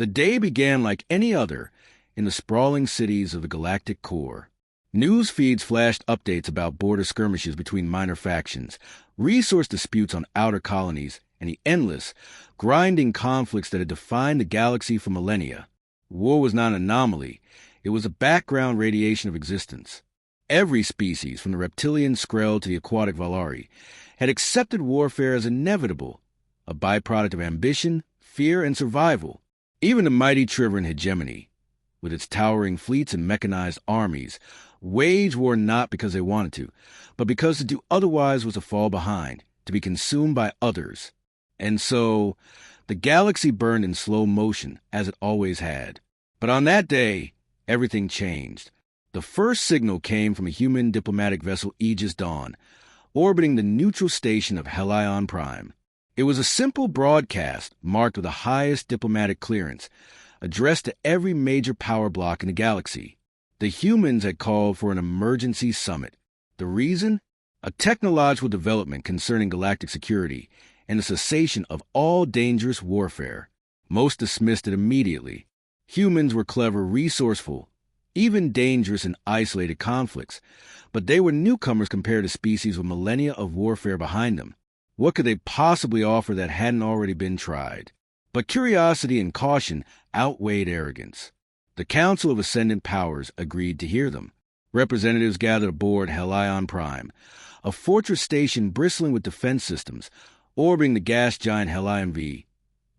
The day began like any other in the sprawling cities of the galactic core. News feeds flashed updates about border skirmishes between minor factions, resource disputes on outer colonies, and the endless, grinding conflicts that had defined the galaxy for millennia. War was not an anomaly. It was a background radiation of existence. Every species, from the reptilian Skrell to the aquatic Valari, had accepted warfare as inevitable, a byproduct of ambition, fear, and survival. Even the mighty Triveran hegemony, with its towering fleets and mechanized armies, waged war not because they wanted to, but because to do otherwise was to fall behind, to be consumed by others. And so, the galaxy burned in slow motion, as it always had. But on that day, everything changed. The first signal came from a human diplomatic vessel Aegis Dawn, orbiting the neutral station of Helion Prime. It was a simple broadcast marked with the highest diplomatic clearance, addressed to every major power block in the galaxy. The humans had called for an emergency summit. The reason? A technological development concerning galactic security and the cessation of all dangerous warfare. Most dismissed it immediately. Humans were clever, resourceful, even dangerous in isolated conflicts, but they were newcomers compared to species with millennia of warfare behind them. What could they possibly offer that hadn't already been tried? But curiosity and caution outweighed arrogance. The Council of Ascendant Powers agreed to hear them. Representatives gathered aboard Helion Prime, a fortress station bristling with defense systems, orbiting the gas giant Helion V.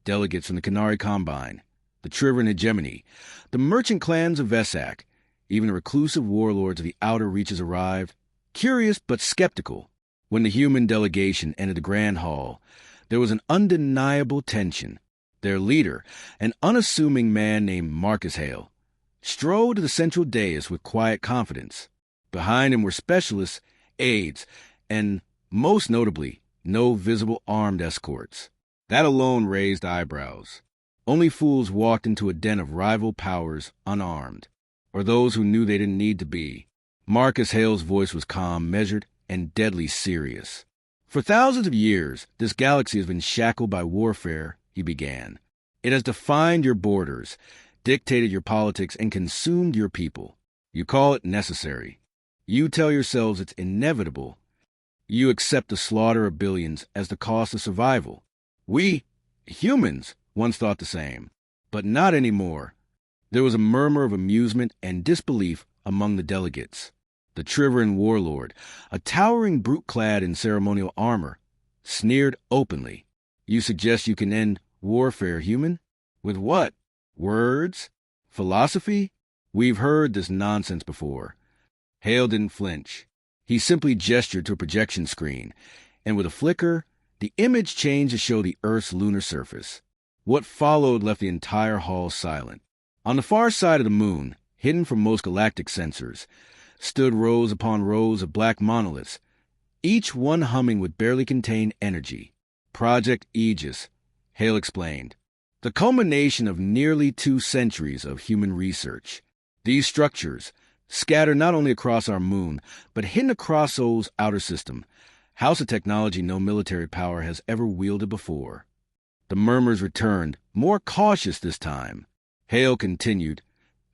Delegates from the Canary Combine, the Triveran hegemony, the merchant clans of Vesak, even the reclusive warlords of the outer reaches arrived, curious but skeptical. When the human delegation entered the Grand Hall, there was an undeniable tension. Their leader, an unassuming man named Marcus Hale, strode to the central dais with quiet confidence. Behind him were specialists, aides, and, most notably, no visible armed escorts. That alone raised eyebrows. Only fools walked into a den of rival powers unarmed, or those who knew they didn't need to be. Marcus Hale's voice was calm, measured, and deadly serious. For thousands of years, this galaxy has been shackled by warfare, he began. It has defined your borders, dictated your politics, and consumed your people. You call it necessary. You tell yourselves it's inevitable. You accept the slaughter of billions as the cost of survival. We, humans, once thought the same, but not anymore. There was a murmur of amusement and disbelief among the delegates. The Triveran warlord, a towering brute clad in ceremonial armor, sneered openly. You suggest you can end warfare, human? With what? Words? Philosophy? We've heard this nonsense before. Hale didn't flinch. He simply gestured to a projection screen, and with a flicker, the image changed to show the Earth's lunar surface. What followed left the entire hall silent. On the far side of the moon, hidden from most galactic sensors, stood rows upon rows of black monoliths, each one humming with barely contained energy. Project Aegis, Hale explained. The culmination of nearly 2 centuries of human research. These structures, scattered not only across our moon, but hidden across Sol's outer system, house a technology no military power has ever wielded before. The murmurs returned, more cautious this time. Hale continued,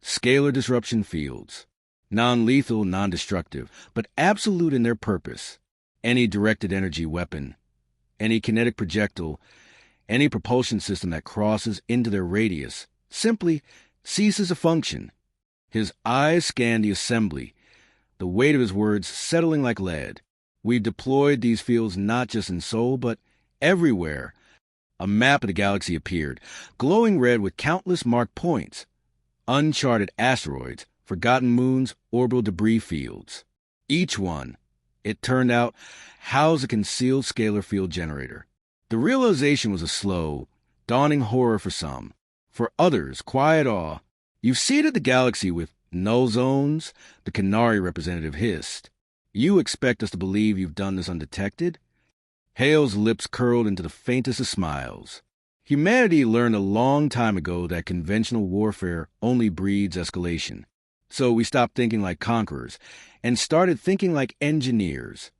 scalar disruption fields. Non-lethal, non-destructive, but absolute in their purpose. Any directed energy weapon, any kinetic projectile, any propulsion system that crosses into their radius simply ceases to function. His eyes scanned the assembly, the weight of his words settling like lead. We've deployed these fields not just in Sol, but everywhere. A map of the galaxy appeared, glowing red with countless marked points. Uncharted asteroids, forgotten moons, orbital debris fields. Each one, it turned out, housed a concealed scalar field generator. The realization was a slow, dawning horror for some. For others, quiet awe. You've seeded the galaxy with null zones, the Canary representative hissed. You expect us to believe you've done this undetected? Hale's lips curled into the faintest of smiles. Humanity learned a long time ago that conventional warfare only breeds escalation. So we stopped thinking like conquerors and started thinking like engineers.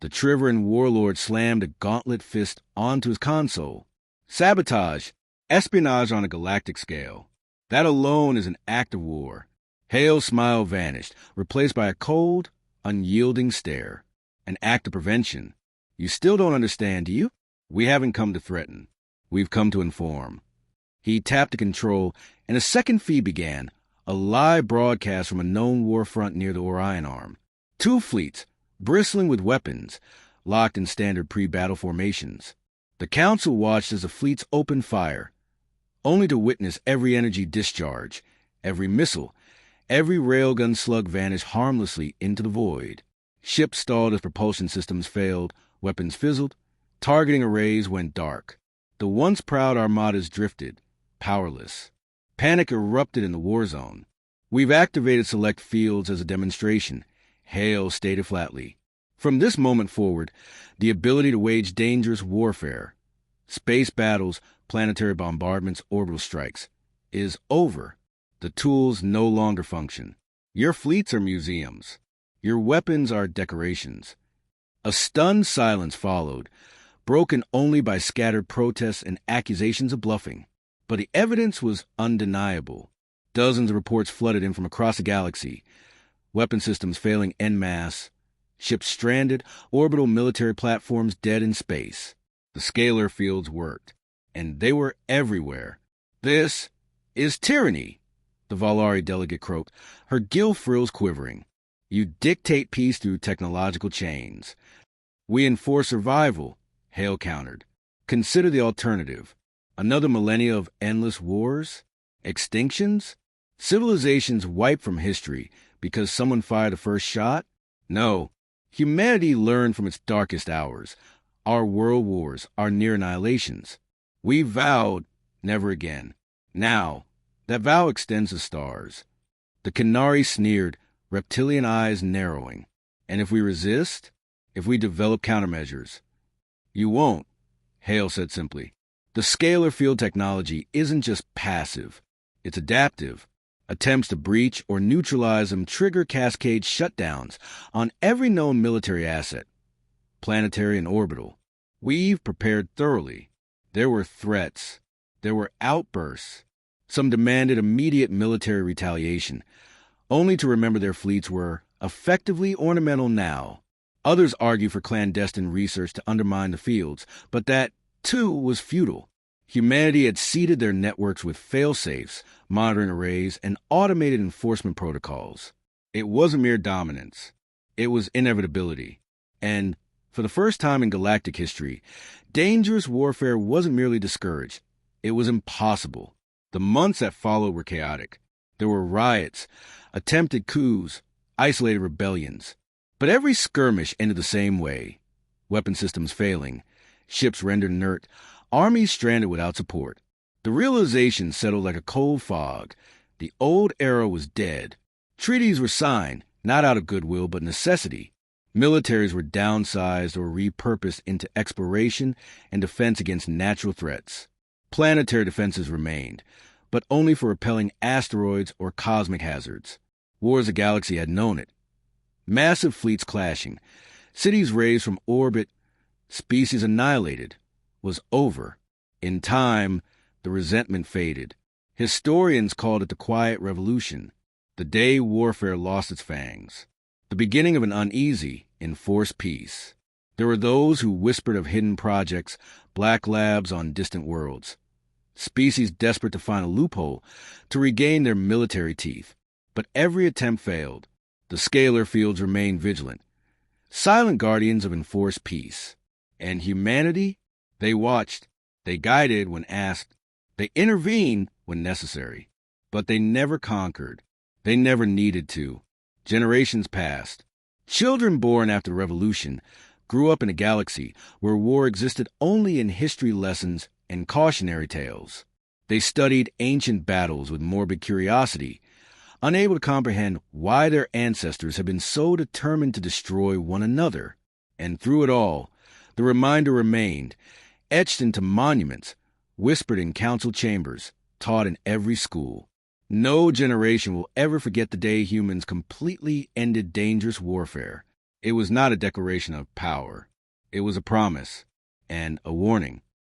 The Triveran warlord slammed a gauntlet fist onto his console. Sabotage! Espionage on a galactic scale. That alone is an act of war. Hale's smile vanished, replaced by a cold, unyielding stare. An act of prevention. You still don't understand, do you? We haven't come to threaten. We've come to inform. He tapped the control, and a second feed began, a live broadcast from a known war front near the Orion Arm. 2 fleets, bristling with weapons, locked in standard pre-battle formations. The Council watched as the fleets opened fire, only to witness every energy discharge, every missile, every railgun slug vanish harmlessly into the void. Ships stalled as propulsion systems failed, weapons fizzled, targeting arrays went dark. The once proud armadas drifted, powerless. Panic erupted in the war zone. We've activated select fields as a demonstration, Hale stated flatly. From this moment forward, the ability to wage dangerous warfare, space battles, planetary bombardments, orbital strikes, is over. The tools no longer function. Your fleets are museums. Your weapons are decorations. A stunned silence followed, broken only by scattered protests and accusations of bluffing. But the evidence was undeniable. Dozens of reports flooded in from across the galaxy. Weapon systems failing en masse, ships stranded, orbital military platforms dead in space. The scalar fields worked, and they were everywhere. This is tyranny, the Valari delegate croaked, her gill frills quivering. You dictate peace through technological chains. We enforce survival, Hale countered. Consider the alternative. Another millennia of endless wars? Extinctions? Civilizations wiped from history because someone fired the first shot? No. Humanity learned from its darkest hours, our world wars, our near annihilations. We vowed never again. Now, that vow extends to stars. The Canary sneered, reptilian eyes narrowing. And if we resist? If we develop countermeasures? You won't, Hale said simply. The scalar field technology isn't just passive. It's adaptive. Attempts to breach or neutralize them trigger cascade shutdowns on every known military asset, planetary and orbital. We've prepared thoroughly. There were threats. There were outbursts. Some demanded immediate military retaliation, only to remember their fleets were effectively ornamental now. Others argue for clandestine research to undermine the fields, but that, too, was futile. Humanity had seeded their networks with fail-safes, monitoring arrays, and automated enforcement protocols. It wasn't mere dominance. It was inevitability. And, for the first time in galactic history, dangerous warfare wasn't merely discouraged. It was impossible. The months that followed were chaotic. There were riots, attempted coups, isolated rebellions. But every skirmish ended the same way. Weapon systems failing, ships rendered inert, armies stranded without support. The realization settled like a cold fog. The old era was dead. Treaties were signed, not out of goodwill but necessity. Militaries were downsized or repurposed into exploration and defense against natural threats. Planetary defenses remained, but only for repelling asteroids or cosmic hazards. Wars of the Galaxy had known it. Massive fleets clashing, cities razed from orbit, species annihilated, was over. In time, the resentment faded. Historians called it the Quiet Revolution, the day warfare lost its fangs, the beginning of an uneasy, enforced peace. There were those who whispered of hidden projects, black labs on distant worlds, species desperate to find a loophole to regain their military teeth. But every attempt failed. The scalar fields remained vigilant, silent guardians of enforced peace. And humanity? They watched, they guided when asked, they intervened when necessary. But they never conquered. They never needed to. Generations passed. Children born after the revolution grew up in a galaxy where war existed only in history lessons and cautionary tales. They studied ancient battles with morbid curiosity, unable to comprehend why their ancestors had been so determined to destroy one another. And through it all, the reminder remained, etched into monuments, whispered in council chambers, taught in every school. No generation will ever forget the day humans completely ended dangerous warfare. It was not a declaration of power. It was a promise and a warning.